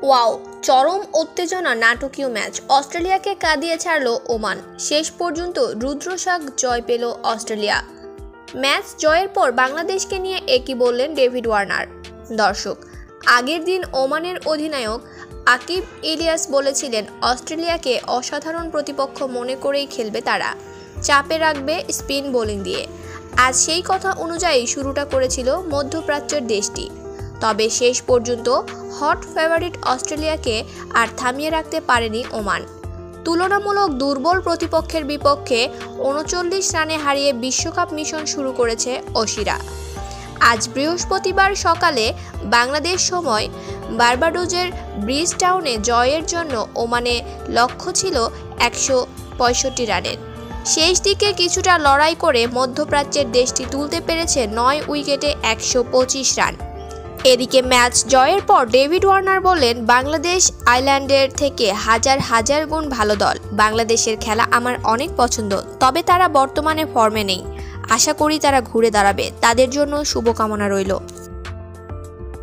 Wow, চরম উত্তেজনা নাটকীয় ম্যাচ। অস্ট্রেলিয়াকে কাঁদিয়ে ছাড়ল ওমান। শেষ পর্যন্ত রুদ্রশাক জয় পেল অস্ট্রেলিয়া। ম্যাচ জয়ের পর বাংলাদেশকে নিয়ে একই বললেন ডেভিড ওয়ার্নার। দর্শক, আগের দিন ওমানের অধিনায়ক আকিব ইলিয়াস বলেছিলেন অস্ট্রেলিয়াকে অসাধারণ প্রতিপক্ষ মনে করেই খেলবে তারা, চাপে রাখবে স্পিন বোলিং দিয়ে। আজ সেই কথা অনুযায়ী শুরুটা করেছিল মধ্যপ্রাচ্যের দেশটি। তবে শেষ পর্যন্ত হট ফেভারিট অস্ট্রেলিয়াকে আর থামিয়ে রাখতে পারেনি ওমান। তুলনামূলক দুর্বল প্রতিপক্ষের বিপক্ষে ৩৯ রানে হারিয়ে বিশ্বকাপ মিশন শুরু করেছে অসিরা। আজ বৃহস্পতিবার সকালে বাংলাদেশ সময় বার্বাডোজের ব্রিজটাউনে জয়ের জন্য ওমানে লক্ষ্য ছিল ১৬৫ রানের। শেষ দিকে কিছুটা লড়াই করে মধ্যপ্রাচ্যের দেশটি তুলতে পেরেছে ৯ উইকেটে ১২৫ রান। এদিকে ম্যাচ জয়ের পর ডেভিড ওয়ার্নার বললেন, বাংলাদেশ আয়ারল্যান্ডের থেকে হাজার হাজার গুণ ভালো দল। বাংলাদেশের খেলা আমার অনেক পছন্দ, তবে তারা বর্তমানে ফর্মে নেই। আশা করি তারা ঘুরে দাঁড়াবে। তাদের জন্য শুভকামনা রইল।